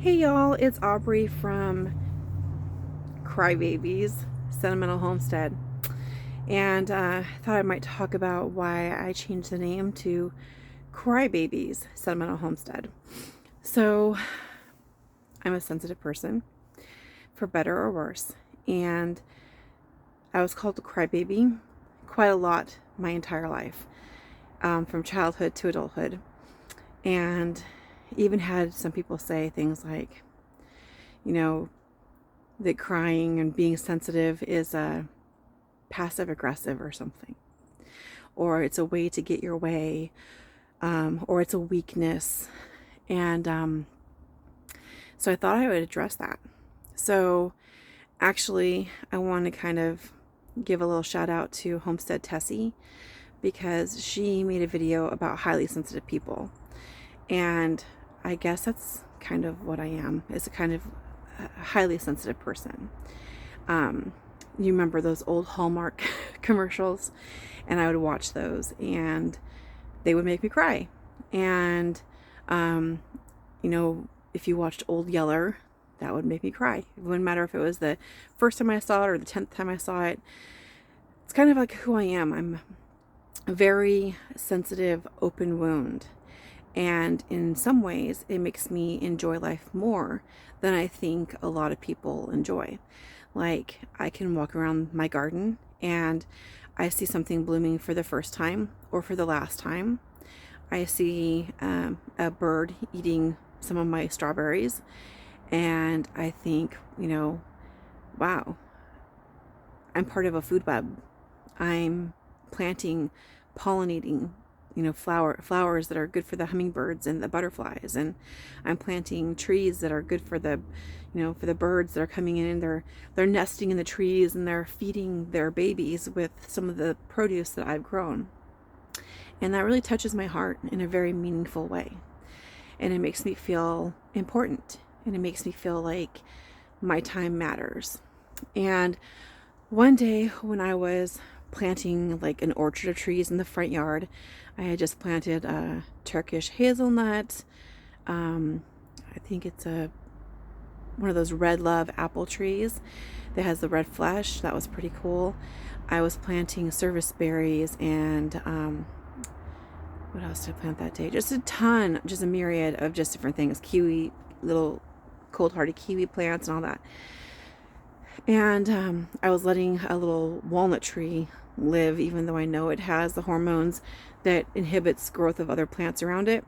Hey y'all, it's Aubrey from Crybabies, Sentimental Homestead. And I thought I might talk about why I changed the name to Crybabies, Sentimental Homestead. So, I'm a sensitive person, for better or worse. And I was called a crybaby quite a lot my entire life, from childhood to adulthood. And even had some people say things like, you know, that crying and being sensitive is a passive aggressive or something, or it's a way to get your way, or it's a weakness. And so I thought I would address that. So actually, I want to kind of give a little shout out to Homestead Tessie, because she made a video about highly sensitive people. And I guess that's kind of what I am, is a kind of a highly sensitive person. You remember those old Hallmark commercials, and I would watch those and they would make me cry. And if you watched Old Yeller, that would make me cry. It wouldn't matter if it was the first time I saw it or the 10th time I saw it. It's kind of like who I am. I'm a very sensitive, open wound. And in some ways, it makes me enjoy life more than I think a lot of people enjoy. Like, I can walk around my garden and I see something blooming for the first time or for the last time. I see a bird eating some of my strawberries, and I think, wow, I'm part of a food web. I'm planting, pollinating, flowers that are good for the hummingbirds and the butterflies, and I'm planting trees that are good for the, for the birds that are coming in. They're nesting in the trees and they're feeding their babies with some of the produce that I've grown, and that really touches my heart in a very meaningful way, and it makes me feel important, and it makes me feel like my time matters. And one day when I was planting like an orchard of trees in the front yard, I had just planted a Turkish hazelnut. I think it's one of those red love apple trees that has the red flesh. That was pretty cool. I was planting service berries and what else did I plant that day? Just a ton, just a myriad of just different things. Kiwi, little cold-hardy kiwi plants and all that. And I was letting a little walnut tree live, even though I know it has the hormones that inhibits growth of other plants around it.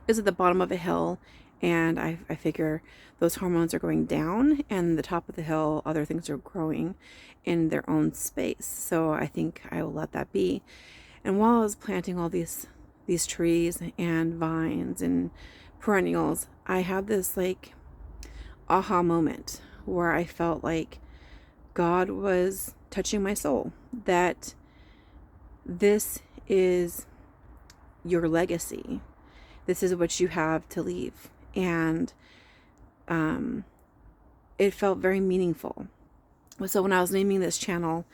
It's at the bottom of a hill, and I figure those hormones are going down, and the top of the hill, other things are growing in their own space. So I think I will let that be. And while I was planting all these trees and vines and perennials, I had this like aha moment where I felt like God was touching my soul, that this is your legacy. This is what you have to leave. And it felt very meaningful. So when I was naming this channel,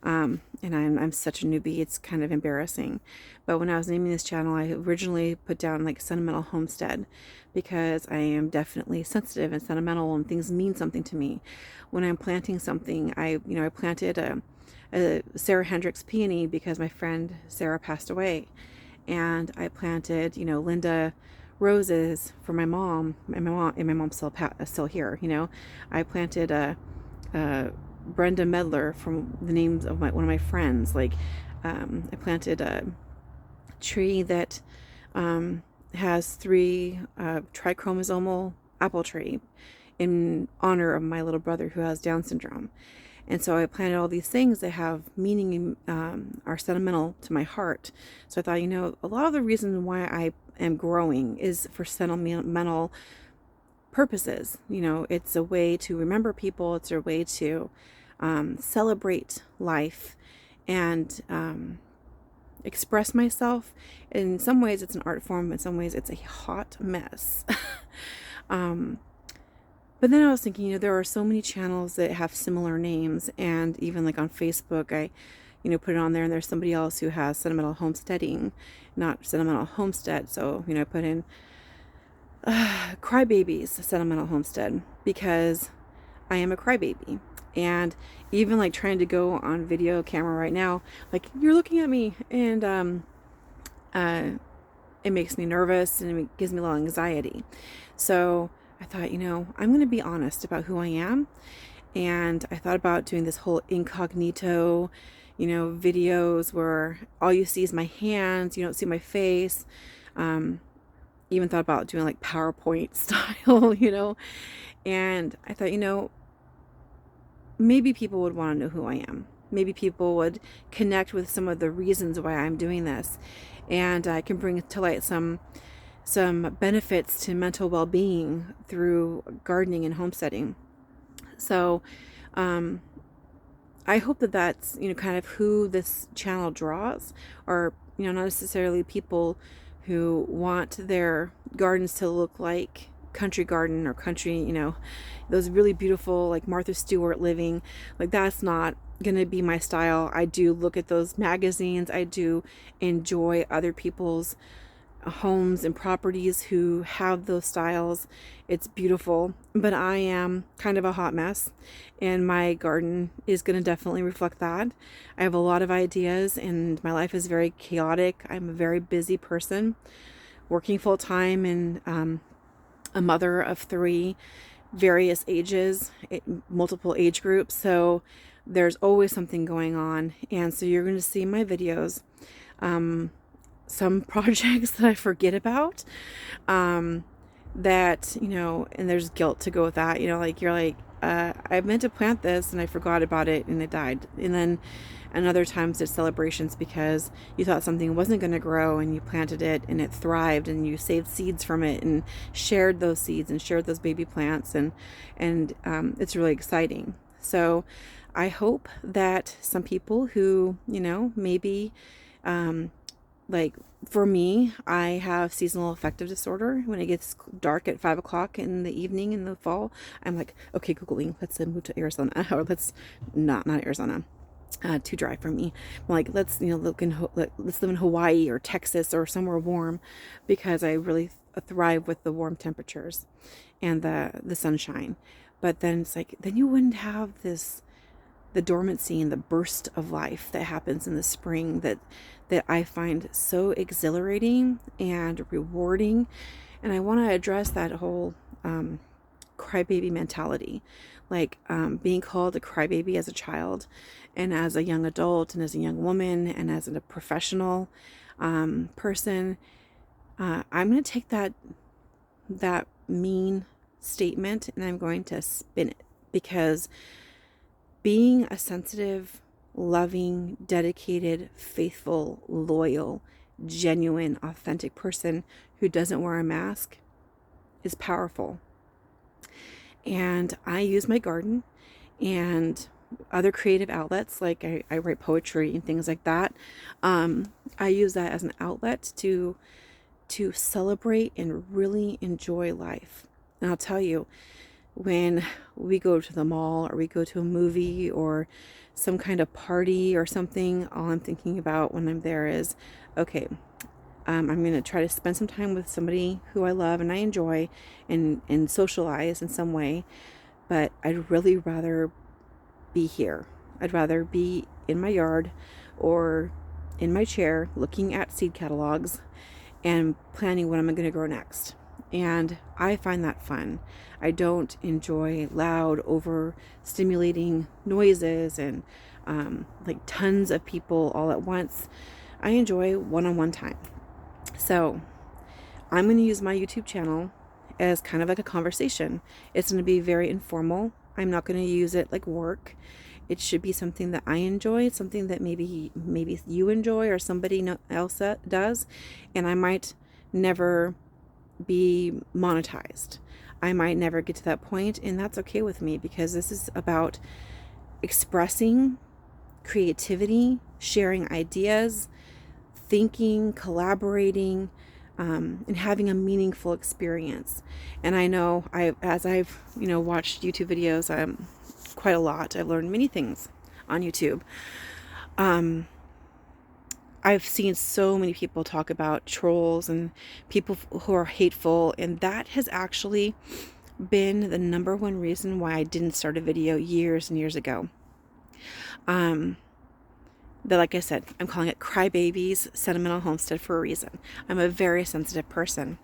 and I'm such a newbie, it's kind of embarrassing, but when I was naming this channel, I originally put down like Sentimental Homestead, because I am definitely sensitive and sentimental, and things mean something to me. When I'm planting something, I planted a Sarah Hendricks peony because my friend Sarah passed away, and I planted Linda roses for my mom, and my mom's still here. I planted a Brenda Medler from the names of one of my friends. Like, I planted a tree that has 3 trichromosomal apple tree in honor of my little brother who has Down syndrome. And so I planted all these things that have meaning, are sentimental to my heart. So I thought, a lot of the reason why I am growing is for sentimental purposes. It's a way to remember people. It's a way to celebrate life and express myself. In some ways it's an art form, in some ways it's a hot mess. But then I was thinking, there are so many channels that have similar names, and even like on Facebook, I put it on there, and there's somebody else who has Sentimental Homesteading, not Sentimental Homestead. So, I put in Crybabies Sentimental Homestead, because I am a crybaby. And even like trying to go on video camera right now, like you're looking at me, and uh, it makes me nervous and it gives me a little anxiety. So I thought, I'm going to be honest about who I am. And I thought about doing this whole incognito, videos where all you see is my hands, you don't see my face. Even thought about doing like PowerPoint style, And I thought, maybe people would want to know who I am. Maybe people would connect with some of the reasons why I'm doing this. And I can bring to light some benefits to mental well-being through gardening and homesteading. So I hope that that's, kind of who this channel draws, or, not necessarily people who want their gardens to look like country garden or country, those really beautiful, like Martha Stewart living. Like, that's not going to be my style. I do look at those magazines. I do enjoy other people's homes and properties who have those styles. It's beautiful, but I am kind of a hot mess, and my garden is going to definitely reflect that. I have a lot of ideas, and my life is very chaotic. I'm a very busy person, working full time, and a mother of 3, various ages, multiple age groups. So there's always something going on, and so you're going to see my videos. Some projects that I forget about, that, and there's guilt to go with that, like you're like, I meant to plant this and I forgot about it and it died. And other times it's celebrations because you thought something wasn't going to grow and you planted it and it thrived, and you saved seeds from it and shared those seeds and shared those baby plants, and it's really exciting. So I hope that some people who, maybe, like for me, I have seasonal affective disorder. When it gets dark at 5 o'clock in the evening in the fall, I'm like, okay, Googling, let's move to Arizona, or let's not Arizona. Too dry for me. I'm like, let's let's live in Hawaii or Texas or somewhere warm, because I really thrive with the warm temperatures and the sunshine. But then it's like, then you wouldn't have the dormancy and the burst of life that happens in the spring that I find so exhilarating and rewarding. And I want to address that whole crybaby mentality, like being called a crybaby as a child and as a young adult and as a young woman and as a professional person. I'm going to take that mean statement and I'm going to spin it, because being a sensitive, loving, dedicated, faithful, loyal, genuine, authentic person who doesn't wear a mask is powerful. And I use my garden and other creative outlets, like I write poetry and things like that. I use that as an outlet to celebrate and really enjoy life. And I'll tell you, when we go to the mall or we go to a movie or some kind of party or something, all I'm thinking about when I'm there is, okay, I'm going to try to spend some time with somebody who I love and I enjoy, and socialize in some way. But I'd really rather be here. I'd rather be in my yard or in my chair looking at seed catalogs and planning what I'm going to grow next. And I find that fun. I don't enjoy loud, over-stimulating noises and like tons of people all at once. I enjoy one-on-one time. So I'm going to use my YouTube channel as kind of like a conversation. It's going to be very informal. I'm not going to use it like work. It should be something that I enjoy, something that maybe you enjoy or somebody else does. And I might never be monetized. I might never get to that point, and that's okay with me, because this is about expressing creativity, sharing ideas, thinking, collaborating, and having a meaningful experience. And I know as I've watched YouTube videos quite a lot, I've learned many things on YouTube. I've seen so many people talk about trolls and people who are hateful, and that has actually been the number one reason why I didn't start a video years and years ago. But like I said, I'm calling it Crybabies Sentimental Homestead for a reason. I'm a very sensitive person.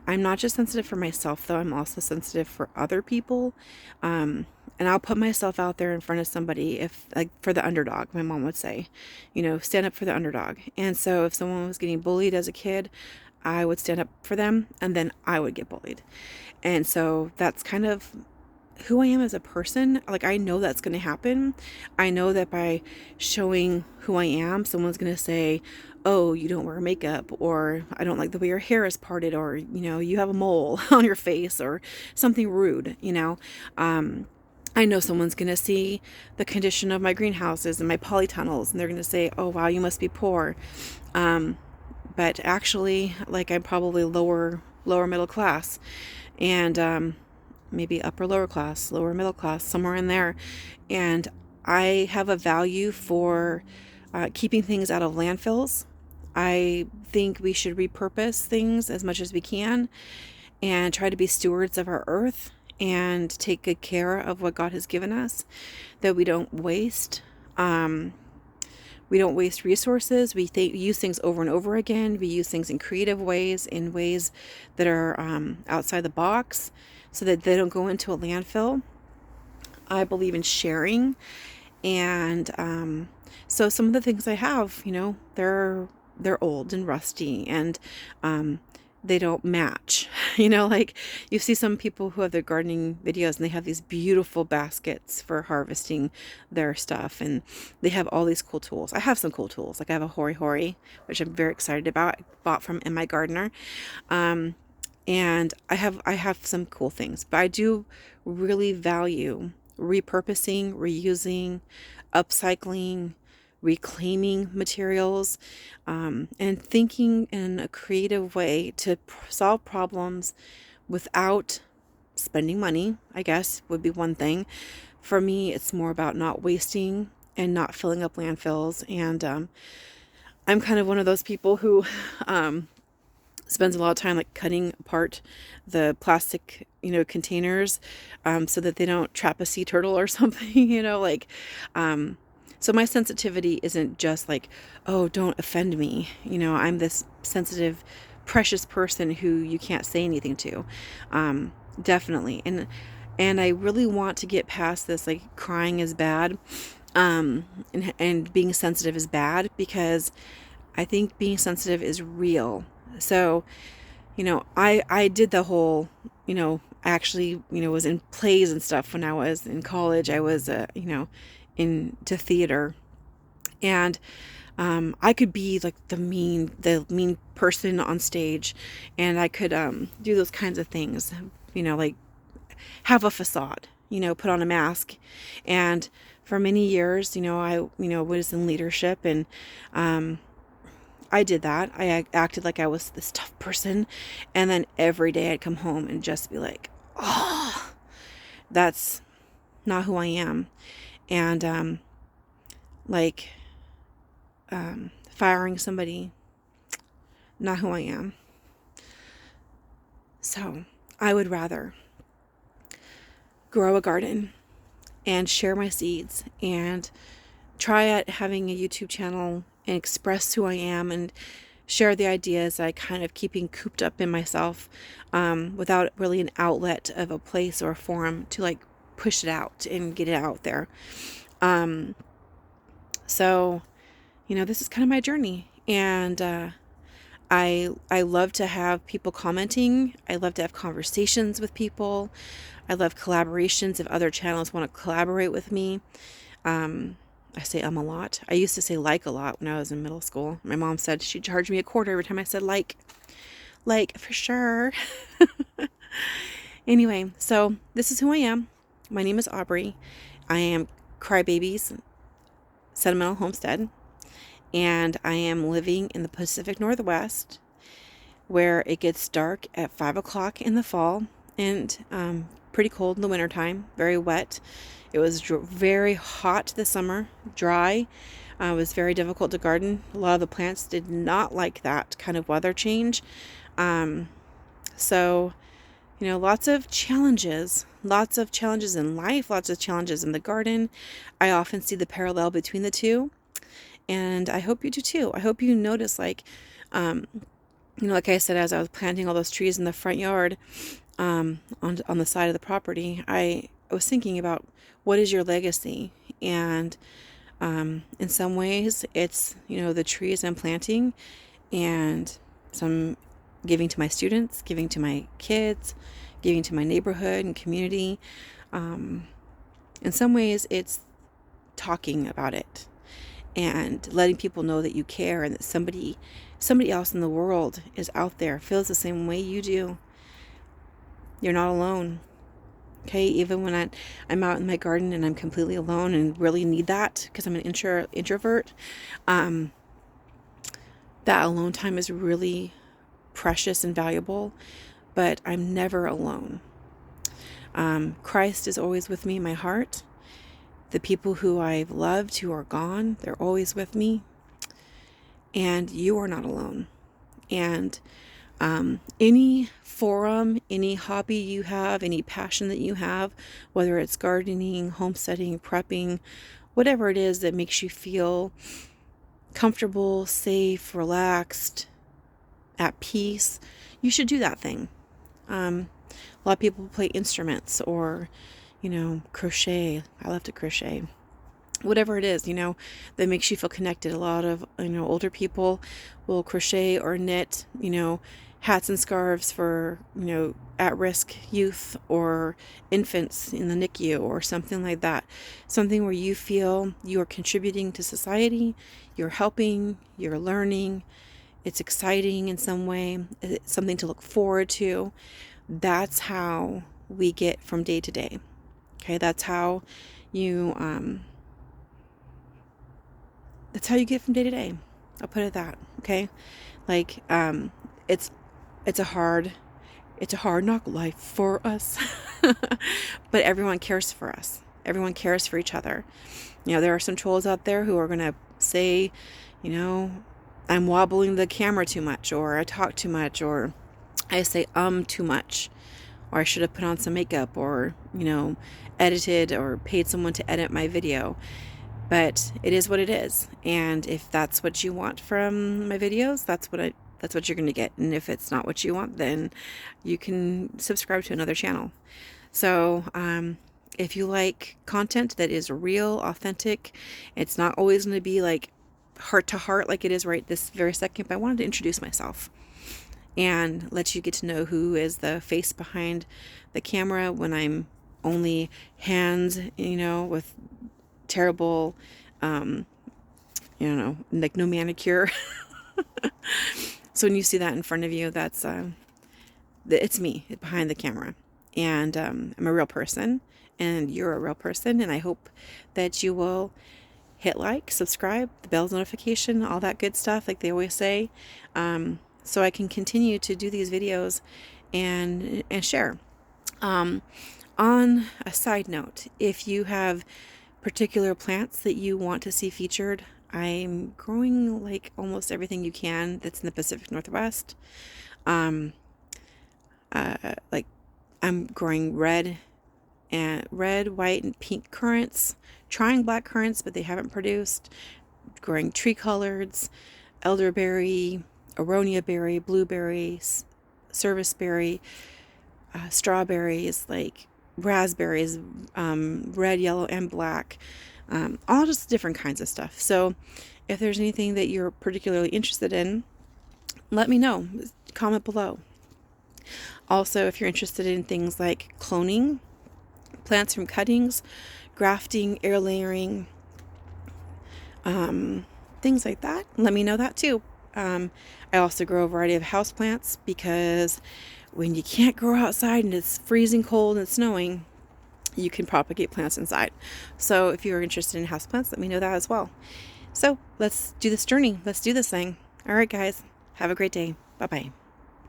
I'm not just sensitive for myself, though. I'm also sensitive for other people. And I'll put myself out there in front of somebody, if, like, for the underdog, my mom would say, stand up for the underdog. And so if someone was getting bullied as a kid, I would stand up for them, and then I would get bullied. And so that's kind of who I am as a person. Like, I know that's going to happen. I know that by showing who I am, someone's going to say, oh, you don't wear makeup, or I don't like the way your hair is parted, or, you have a mole on your face, or something rude, I know someone's going to see the condition of my greenhouses and my polytunnels, and they're going to say, oh, wow, you must be poor. But actually, like, I'm probably lower middle class, and maybe lower middle class, somewhere in there. And I have a value for keeping things out of landfills. I think we should repurpose things as much as we can and try to be stewards of our earth and take good care of what God has given us, that we don't waste. We don't waste resources. We use things over and over again. We use things in creative ways, in ways that are outside the box, so that they don't go into a landfill. I believe in sharing. And so some of the things I have, they're old and rusty, and they don't match. Like, you see some people who have their gardening videos, and they have these beautiful baskets for harvesting their stuff, and they have all these cool tools. I have some cool tools. Like, I have a hori hori, which I'm very excited about. I bought from In My Gardener. And I have some cool things, but I do really value repurposing, reusing, upcycling, reclaiming materials, and thinking in a creative way to solve problems without spending money, I guess, would be one thing. For me, it's more about not wasting and not filling up landfills. And I'm kind of one of those people who spends a lot of time, like, cutting apart the plastic, containers, so that they don't trap a sea turtle or something, so my sensitivity isn't just like, oh, don't offend me. I'm this sensitive, precious person who you can't say anything to. Definitely. And I really want to get past this, like, crying is bad, and being sensitive is bad, because I think being sensitive is real. So, I did the whole, I actually, was in plays and stuff when I was in college. I was, into theater, and I could be like the mean person on stage, and I could do those kinds of things, like have a facade, put on a mask. And for many years, I was in leadership, and I did that. I acted like I was this tough person, and then every day I'd come home and just be like, oh, that's not who I am. And firing somebody, not who I am. So I would rather grow a garden and share my seeds, and try at having a YouTube channel and express who I am, and share the ideas I kind of keeping cooped up in myself, without really an outlet of a place or a forum to, like, push it out and get it out there. So, this is kind of my journey, and I love to have people commenting. I love to have conversations with people. I love collaborations if other channels want to collaborate with me. I say a lot. I used to say like a lot when I was in middle school. My mom said she'd charge me $0.25 every time I said like for sure. Anyway, so this is who I am. My name is Aubrey. I am Crybabies Sentimental Homestead, and I am living in the Pacific Northwest, where it gets dark at 5 o'clock in the fall, and pretty cold in the wintertime, very wet. It was very hot this summer, dry. It was very difficult to garden. A lot of the plants did not like that kind of weather change. So, lots of challenges in life, lots of challenges in the garden. I often see the parallel between the two, and I hope you do too. I hope you notice, like, like I said, as I was planting all those trees in the front yard, on the side of the property, I was thinking about what is your legacy, and in some ways, it's the trees I'm planting, and some giving to my students, giving to my kids, giving to my neighborhood and community. In some ways, it's talking about it and letting people know that you care, and that somebody else in the world is out there, feels the same way you do. You're not alone. Okay, even when I'm out in my garden and I'm completely alone and really need that because I'm an introvert, that alone time is really precious and valuable, but I'm never alone. Christ is always with me in my heart. The people who I've loved who are gone, they're always with me. And you are not alone. And any forum, any hobby you have, any passion that you have, whether it's gardening, homesteading, prepping, whatever it is that makes you feel comfortable, safe, relaxed, at peace, you should do that thing. A lot of people play instruments or, crochet. I love to crochet. Whatever it is, that makes you feel connected. A lot of, older people will crochet or knit, hats and scarves for, at-risk youth or infants in the NICU or something like that. Something where you feel you are contributing to society, you're helping, you're learning, it's exciting in some way, it's something to look forward to. That's how we get from day to day. Okay, that's how you get from day to day. I'll put it that. Okay, like it's a hard knock life for us, but everyone cares for us. Everyone cares for each other. There are some trolls out there who are gonna say, I'm wobbling the camera too much, or I talk too much, or I say too much, or I should have put on some makeup, or edited or paid someone to edit my video. But it is what it is, and if that's what you want from my videos, that's what you're going to get. And if it's not what you want, then you can subscribe to another channel. So if you like content that is real, authentic, it's not always going to be like heart to heart like it is right this very second, but I wanted to introduce myself and let you get to know who is the face behind the camera when I'm only hands, with terrible, like no manicure. So when you see that in front of you, that's it's me behind the camera, and I'm a real person, and you're a real person, and I hope that you will hit like, subscribe, the bell's notification, all that good stuff, like they always say, so I can continue to do these videos and share. On a side note, if you have particular plants that you want to see featured, I'm growing like almost everything you can that's in the Pacific Northwest. Like I'm growing red, white, and pink currants, trying black currants, but they haven't produced. Growing tree coloreds, elderberry, aronia berry, blueberries, serviceberry, strawberries, like raspberries, red, yellow, and black, all just different kinds of stuff. So if there's anything that you're particularly interested in, let me know. Comment below. Also, if you're interested in things like cloning plants from cuttings, grafting, air layering, things like that, let me know that too. I also grow a variety of houseplants because when you can't grow outside and it's freezing cold and snowing, you can propagate plants inside. So if you're interested in houseplants, let me know that as well. So let's do this journey. Let's do this thing. All right, guys. Have a great day. Bye-bye.